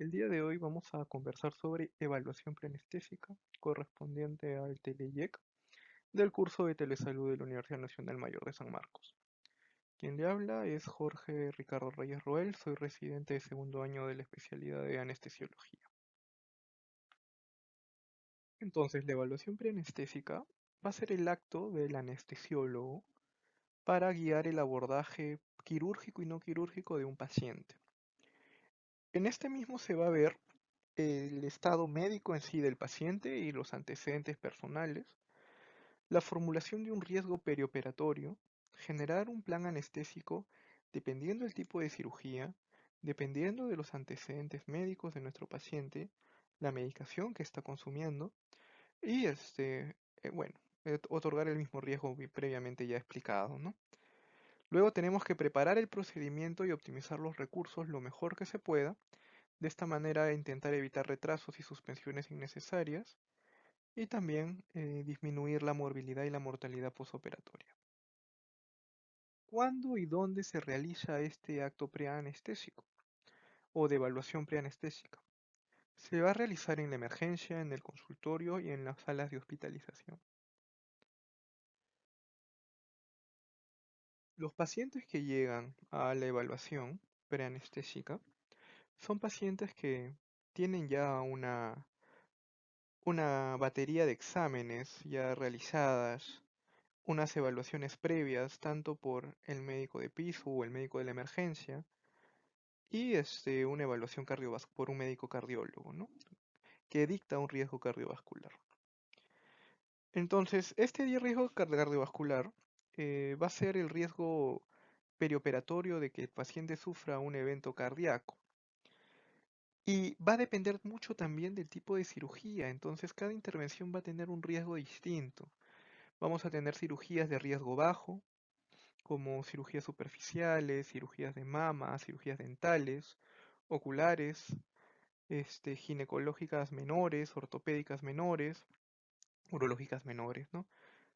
El día de hoy vamos a conversar sobre evaluación preanestésica correspondiente al TELEYEC del curso de Telesalud de la Universidad Nacional Mayor de San Marcos. Quien le habla es Jorge Ricardo Reyes Roel, soy residente de segundo año de la especialidad de anestesiología. Entonces, la evaluación preanestésica va a ser el acto del anestesiólogo para guiar el abordaje quirúrgico y no quirúrgico de un paciente. En este mismo se va a ver el estado médico en sí del paciente y los antecedentes personales, la formulación de un riesgo perioperatorio, generar un plan anestésico dependiendo del tipo de cirugía, dependiendo de los antecedentes médicos de nuestro paciente, la medicación que está consumiendo y bueno, otorgar el mismo riesgo previamente ya explicado, ¿no? Luego tenemos que preparar el procedimiento y optimizar los recursos lo mejor que se pueda. De esta manera intentar evitar retrasos y suspensiones innecesarias y también disminuir la morbilidad y la mortalidad posoperatoria. ¿Cuándo y dónde se realiza este acto preanestésico o de evaluación preanestésica? Se va a realizar en la emergencia, en el consultorio y en las salas de hospitalización. Los pacientes que llegan a la evaluación preanestésica son pacientes que tienen ya una batería de exámenes ya realizadas, unas evaluaciones previas, tanto por el médico de piso o el médico de la emergencia, y una evaluación por un médico cardiólogo, ¿no? Que dicta un riesgo cardiovascular. Entonces, este riesgo cardiovascular va a ser el riesgo perioperatorio de que el paciente sufra un evento cardíaco. Y va a depender mucho también del tipo de cirugía, entonces cada intervención va a tener un riesgo distinto. Vamos a tener cirugías de riesgo bajo, como cirugías superficiales, cirugías de mama, cirugías dentales, oculares, ginecológicas menores, ortopédicas menores, urológicas menores, ¿no?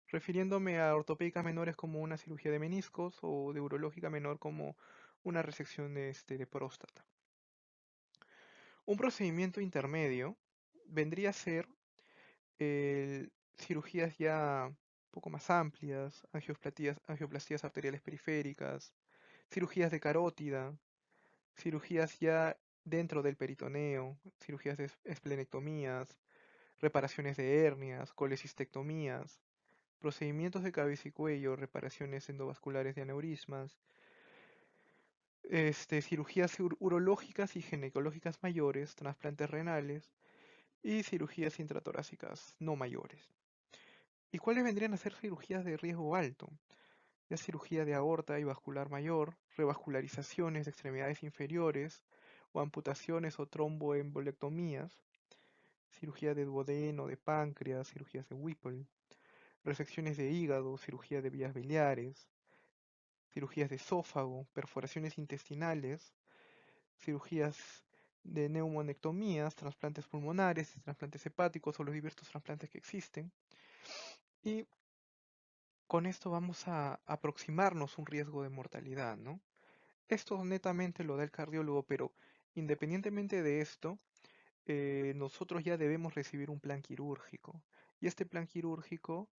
Refiriéndome a ortopédicas menores como una cirugía de meniscos o de urológica menor como una resección de próstata. Un procedimiento intermedio vendría a ser cirugías ya un poco más amplias, angioplastías arteriales periféricas, cirugías de carótida, cirugías ya dentro del peritoneo, cirugías de esplenectomías, reparaciones de hernias, colecistectomías, procedimientos de cabeza y cuello, reparaciones endovasculares de aneurismas, cirugías urológicas y ginecológicas mayores, trasplantes renales y cirugías intratorácicas no mayores. ¿Y cuáles vendrían a ser cirugías de riesgo alto? Ya cirugía de aorta y vascular mayor, revascularizaciones de extremidades inferiores, o amputaciones o tromboembolectomías, cirugía de duodeno, de páncreas, cirugías de Whipple, resecciones de hígado, cirugía de vías biliares, cirugías de esófago, perforaciones intestinales, cirugías de neumonectomías, trasplantes pulmonares, trasplantes hepáticos o los diversos trasplantes que existen. Y con esto vamos a aproximarnos un riesgo de mortalidad, ¿no? Esto netamente lo da el cardiólogo, pero independientemente de esto, nosotros ya debemos recibir un plan quirúrgico. Y este plan quirúrgico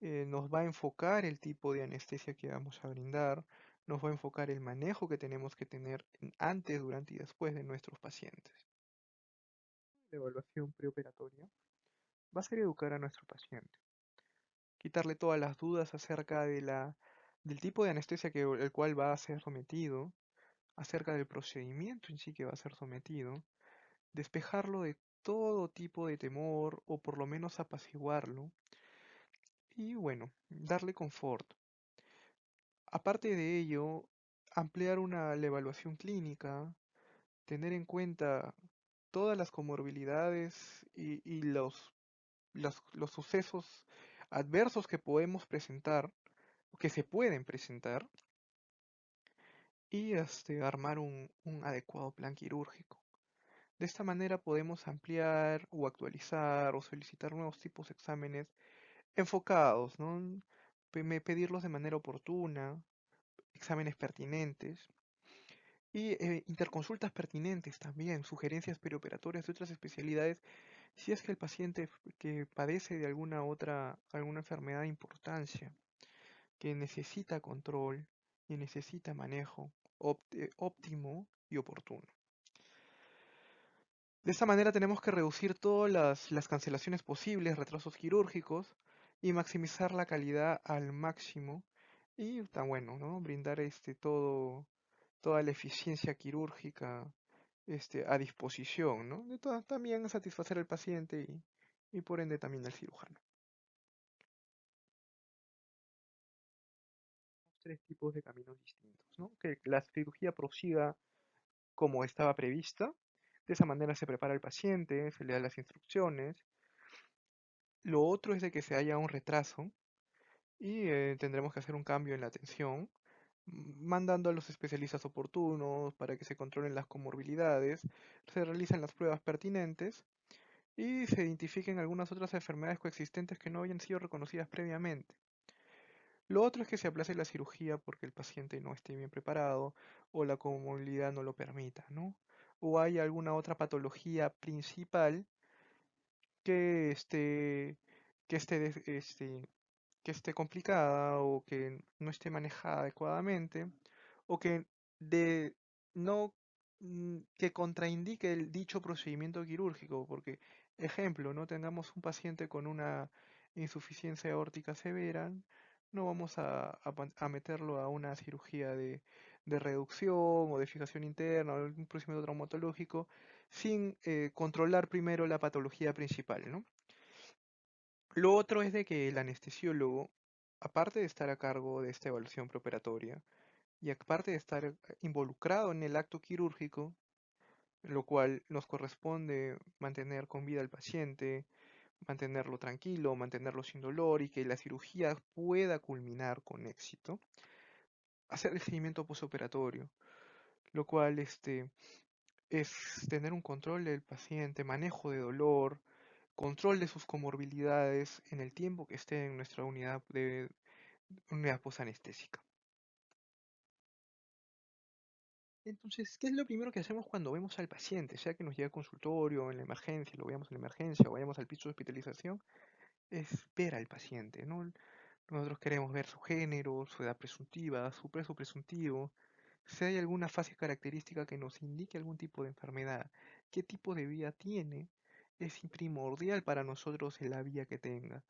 nos va a enfocar el tipo de anestesia que vamos a brindar, nos va a enfocar el manejo que tenemos que tener antes, durante y después de nuestros pacientes. La evaluación preoperatoria va a ser educar a nuestro paciente, quitarle todas las dudas acerca del tipo de anestesia el cual va a ser sometido, acerca del procedimiento en sí que va a ser sometido, despejarlo de todo tipo de temor o por lo menos apaciguarlo y bueno, darle confort. Aparte de ello, ampliar la evaluación clínica, tener en cuenta todas las comorbilidades y los sucesos adversos que podemos presentar, que se pueden presentar, y armar un adecuado plan quirúrgico. De esta manera podemos ampliar o actualizar o solicitar nuevos tipos de exámenes enfocados, ¿no? Pedirlos de manera oportuna, exámenes pertinentes Y interconsultas pertinentes también, sugerencias perioperatorias de otras especialidades, si es que el paciente que padece de alguna enfermedad de importancia, que necesita control y necesita manejo óptimo y oportuno. De esta manera tenemos que reducir todas las cancelaciones posibles, retrasos quirúrgicos y maximizar la calidad al máximo y tan bueno, ¿no? Brindar toda la eficiencia quirúrgica a disposición, ¿no? También satisfacer al paciente y por ende también al cirujano. Tres tipos de caminos distintos, ¿no? Que la cirugía prosiga como estaba prevista, de esa manera se prepara el paciente, se le da las instrucciones. Lo otro es de que se haya un retraso y tendremos que hacer un cambio en la atención, mandando a los especialistas oportunos para que se controlen las comorbilidades, se realizan las pruebas pertinentes y se identifiquen algunas otras enfermedades coexistentes que no habían sido reconocidas previamente. Lo otro es que se aplace la cirugía porque el paciente no esté bien preparado o la comorbilidad no lo permita, ¿no? O hay alguna otra patología principal que que esté, des- este, que esté complicada o que no esté manejada adecuadamente o que de no que contraindique el dicho procedimiento quirúrgico, porque ejemplo, no tengamos un paciente con una insuficiencia aórtica severa, no vamos a meterlo a una cirugía de reducción o de fijación interna o un procedimiento traumatológico sin controlar primero la patología principal, ¿no? Lo otro es de que el anestesiólogo, aparte de estar a cargo de esta evaluación preoperatoria y aparte de estar involucrado en el acto quirúrgico, lo cual nos corresponde mantener con vida al paciente, mantenerlo tranquilo, mantenerlo sin dolor y que la cirugía pueda culminar con éxito, hacer el seguimiento posoperatorio, lo cual es tener un control del paciente, manejo de dolor, control de sus comorbilidades en el tiempo que esté en nuestra unidad de unidad posanestésica. Entonces, ¿qué es lo primero que hacemos cuando vemos al paciente? Sea que nos llegue al consultorio, en la emergencia, lo veamos en la emergencia o vayamos al piso de hospitalización, es ver al paciente, ¿no? Nosotros queremos ver su género, su edad presuntiva, su peso presuntivo, si hay alguna fase característica que nos indique algún tipo de enfermedad, qué tipo de vía tiene, es primordial para nosotros en la vía que tenga,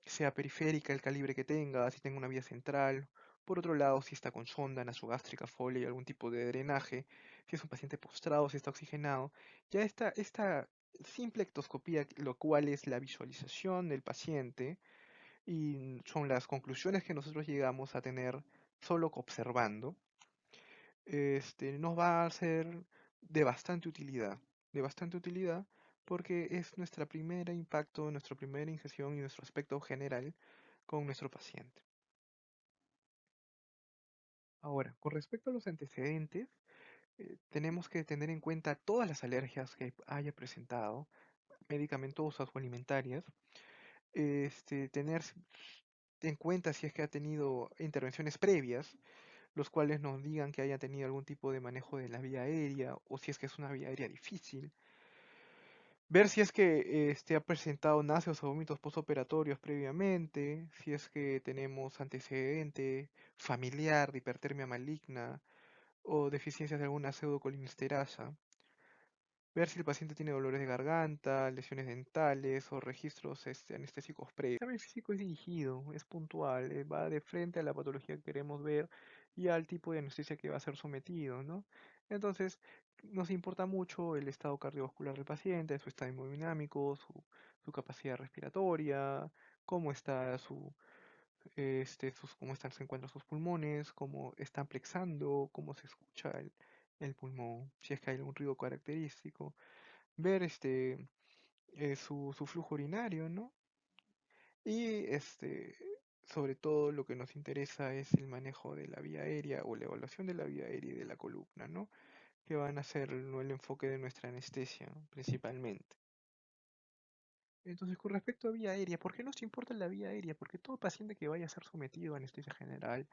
sea periférica, el calibre que tenga, si tenga una vía central. Por otro lado, si está con sonda nasogástrica, Foley, algún tipo de drenaje, si es un paciente postrado, si está oxigenado. Ya esta simple ectoscopía, lo cual es la visualización del paciente, y son las conclusiones que nosotros llegamos a tener solo observando, nos va a ser de bastante utilidad, porque es nuestra primera impacto, nuestra primera ingestión y nuestro aspecto general con nuestro paciente. Ahora, con respecto a los antecedentes, tenemos que tener en cuenta todas las alergias que haya presentado, medicamentosas o alimentarias, tener en cuenta si es que ha tenido intervenciones previas, los cuales nos digan que haya tenido algún tipo de manejo de la vía aérea o si es que es una vía aérea difícil. Ver si es que ha presentado náuseas o vómitos postoperatorios previamente, si es que tenemos antecedente familiar de hipertermia maligna o deficiencias de alguna pseudocolinsterasa. Ver si el paciente tiene dolores de garganta, lesiones dentales o registros anestésicos previos. El examen físico es dirigido, es puntual, va de frente a la patología que queremos ver y al tipo de anestesia que va a ser sometido, ¿no? Entonces, nos importa mucho el estado cardiovascular del paciente, su estado hemodinámico, su capacidad respiratoria, cómo está se encuentran sus pulmones, cómo están plexando, cómo se escucha el pulmón, si es que hay algún ruido característico, ver su flujo urinario, ¿no? Y sobre todo lo que nos interesa es el manejo de la vía aérea o la evaluación de la vía aérea y de la columna, ¿no? Que van a ser el enfoque de nuestra anestesia, ¿no? Principalmente. Entonces, con respecto a vía aérea, ¿por qué nos importa la vía aérea? Porque todo paciente que vaya a ser sometido a anestesia general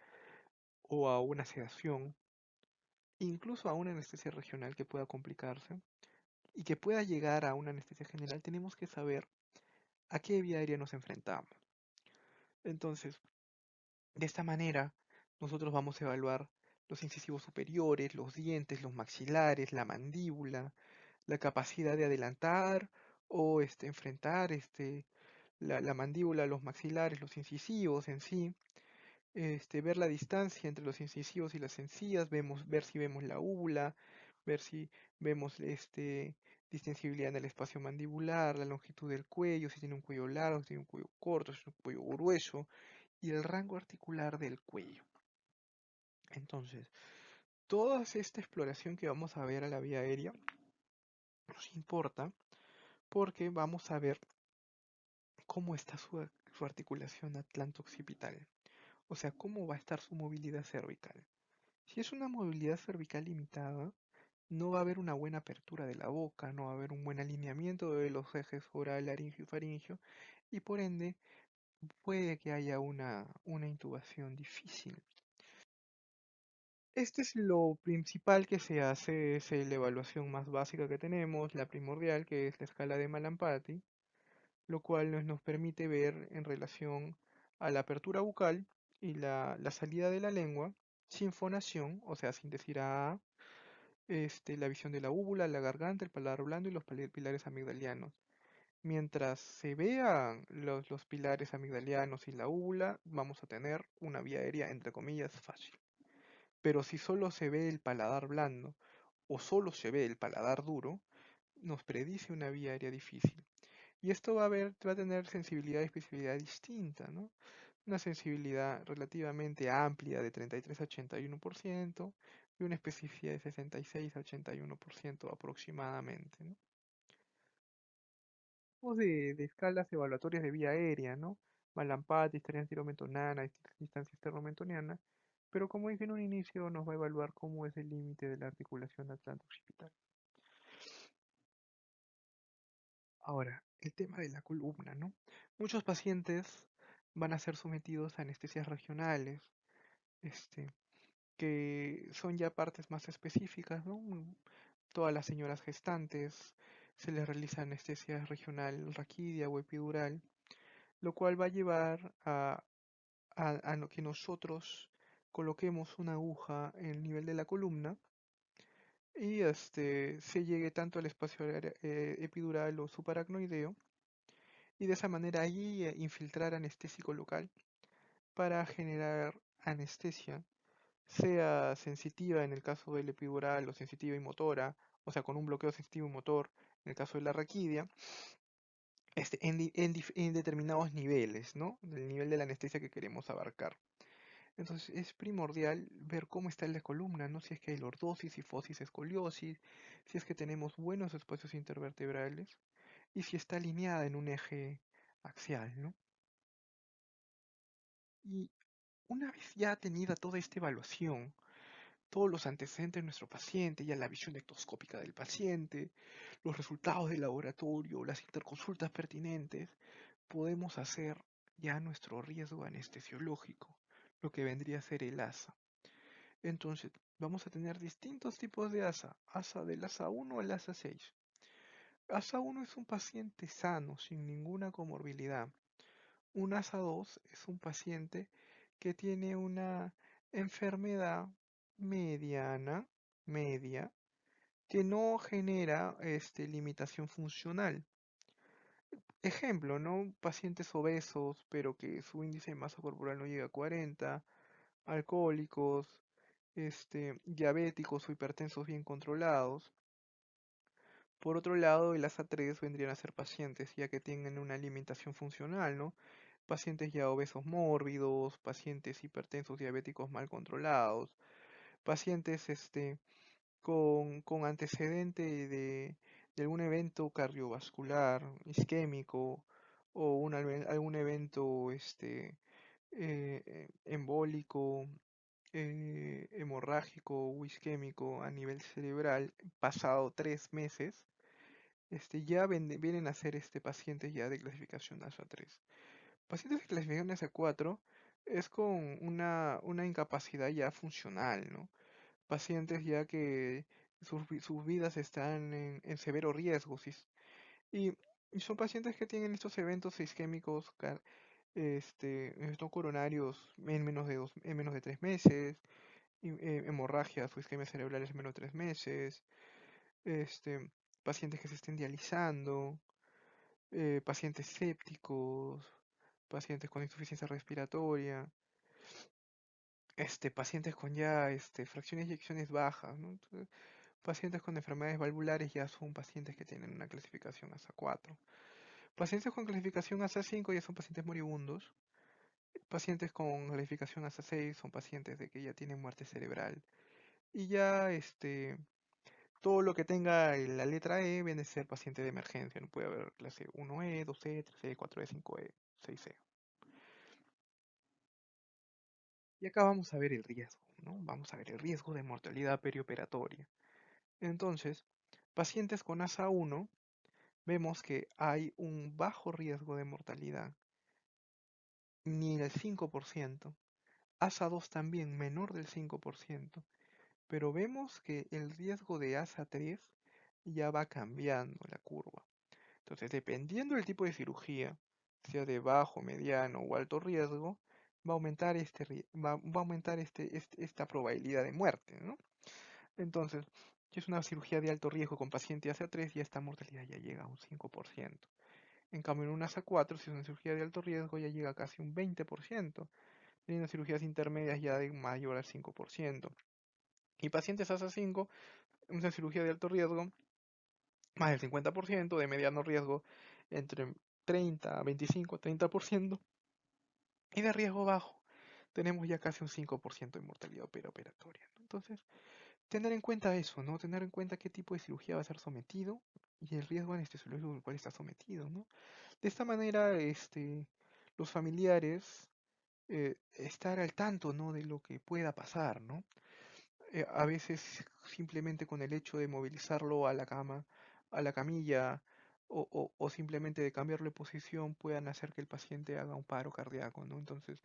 o a una sedación incluso a una anestesia regional que pueda complicarse y que pueda llegar a una anestesia general, tenemos que saber a qué vía aérea nos enfrentamos. Entonces, de esta manera, nosotros vamos a evaluar los incisivos superiores, los dientes, los maxilares, la mandíbula, la capacidad de adelantar o enfrentar la mandíbula, los maxilares, los incisivos en sí, ver la distancia entre los incisivos y las encías, ver si vemos la úvula, ver si vemos distensibilidad en el espacio mandibular, la longitud del cuello, si tiene un cuello largo, si tiene un cuello corto, si tiene un cuello grueso, y el rango articular del cuello. Entonces, toda esta exploración que vamos a ver a la vía aérea nos importa porque vamos a ver cómo está su articulación atlanto-occipital, o sea, cómo va a estar su movilidad cervical. Si es una movilidad cervical limitada, no va a haber una buena apertura de la boca, no va a haber un buen alineamiento de los ejes oral, laringio y faringio, y por ende puede que haya una intubación difícil. Este es lo principal que se hace, es la evaluación más básica que tenemos, la primordial, que es la escala de Mallampati, lo cual nos permite ver en relación a la apertura bucal y la salida de la lengua, sin fonación, o sea, sin decir a, la visión de la úvula, la garganta, el paladar blando y los pilares amigdalianos. Mientras se vean los pilares amigdalianos y la úvula, vamos a tener una vía aérea, entre comillas, fácil. Pero si solo se ve el paladar blando o solo se ve el paladar duro, nos predice una vía aérea difícil. Y esto va a tener sensibilidad y especificidad distinta, ¿no? Una sensibilidad relativamente amplia de 33 a 81% y una especificidad de 66 a 81% aproximadamente, ¿no? Hablamos de escalas evaluatorias de vía aérea, ¿no? Mallampati, distancia tiromentonana, distancia esternomentoniana, pero como dije en un inicio, nos va a evaluar cómo es el límite de la articulación atlanto-occipital. Ahora, el tema de la columna, ¿no? Muchos pacientes van a ser sometidos a anestesias regionales, este, que son ya partes más específicas, ¿no? Todas las señoras gestantes se les realiza anestesia regional raquídea o epidural, lo cual va a llevar a que nosotros coloquemos una aguja en el nivel de la columna y se llegue tanto al espacio epidural o subaracnoideo y de esa manera ahí infiltrar anestésico local para generar anestesia, sea sensitiva en el caso del epidural o sensitiva y motora, o sea, con un bloqueo sensitivo y motor en el caso de la raquidia, en determinados niveles, ¿no? Del nivel de la anestesia que queremos abarcar. Entonces es primordial ver cómo está la columna, ¿no? Si es que hay lordosis, sifosis, escoliosis, si es que tenemos buenos espacios intervertebrales y si está alineada en un eje axial, ¿no? Y una vez ya tenida toda esta evaluación, todos los antecedentes de nuestro paciente, ya la visión ectoscópica del paciente, los resultados del laboratorio, las interconsultas pertinentes, podemos hacer ya nuestro riesgo anestesiológico, lo que vendría a ser el ASA. Entonces, vamos a tener distintos tipos de ASA, ASA del ASA 1 al ASA 6. ASA 1 es un paciente sano, sin ninguna comorbilidad. Un ASA 2 es un paciente que tiene una enfermedad mediana, media, que no genera limitación funcional. Ejemplo, ¿no? Pacientes obesos, pero que su índice de masa corporal no llega a 40, alcohólicos, diabéticos o hipertensos bien controlados. Por otro lado, el ASA3 vendrían a ser pacientes ya que tienen una limitación funcional, ¿no? Pacientes ya obesos mórbidos, pacientes hipertensos diabéticos mal controlados, pacientes con antecedente de algún evento cardiovascular, isquémico o algún evento embólico, hemorrágico o isquémico a nivel cerebral pasado 3 meses, ya vienen a ser pacientes ya de clasificación ASA3. Pacientes de clasificación ASA4 es con una incapacidad ya funcional, ¿no? pacientes ya que sus vidas están en severo riesgo. Y, y son pacientes que tienen estos eventos isquémicos no coronarios en menos de 3 meses, hemorragias o isquemias cerebrales en menos de 3 meses, este, pacientes que se estén dializando, pacientes sépticos, pacientes con insuficiencia respiratoria, pacientes con ya fracciones de eyecciones bajas, ¿no? Entonces, pacientes con enfermedades valvulares ya son pacientes que tienen una clasificación ASA 4. Pacientes con clasificación ASA 5 ya son pacientes moribundos. Pacientes con clasificación ASA 6 son pacientes de que ya tienen muerte cerebral. Y ya todo lo que tenga la letra E viene a ser paciente de emergencia. No puede haber clase 1E, 2E, 3E, 4E, 5E, 6E. Y acá vamos a ver el riesgo, ¿no? Vamos a ver el riesgo de mortalidad perioperatoria. Entonces, pacientes con ASA 1, vemos que hay un bajo riesgo de mortalidad, ni el 5%. ASA 2 también, menor del 5%. Pero vemos que el riesgo de ASA 3 ya va cambiando la curva. Entonces, dependiendo del tipo de cirugía, sea de bajo, mediano o alto riesgo, va a aumentar, va a aumentar esta probabilidad de muerte, ¿no? Entonces, si es una cirugía de alto riesgo con paciente ASA 3, ya esta mortalidad ya llega a un 5%. En cambio, en un ASA 4, si es una cirugía de alto riesgo, ya llega a casi un 20%. Teniendo cirugías intermedias ya de mayor al 5%. Y pacientes ASA 5, una cirugía de alto riesgo, más del 50%, de mediano riesgo, entre 30 a 25, 30%, y de riesgo bajo, tenemos ya casi un 5% de mortalidad operatoria, ¿no? Entonces, tener en cuenta eso, ¿no? Tener en cuenta qué tipo de cirugía va a ser sometido y el riesgo anestesiológico al cual está sometido, ¿no? De esta manera, los familiares estar al tanto, ¿no? De lo que pueda pasar, ¿no? A veces simplemente con el hecho de movilizarlo a la cama, a la camilla, o simplemente de cambiarle posición puedan hacer que el paciente haga un paro cardíaco, ¿no? Entonces,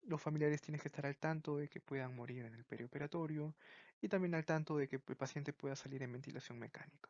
los familiares tienen que estar al tanto de que puedan morir en el perioperatorio y también al tanto de que el paciente pueda salir en ventilación mecánica.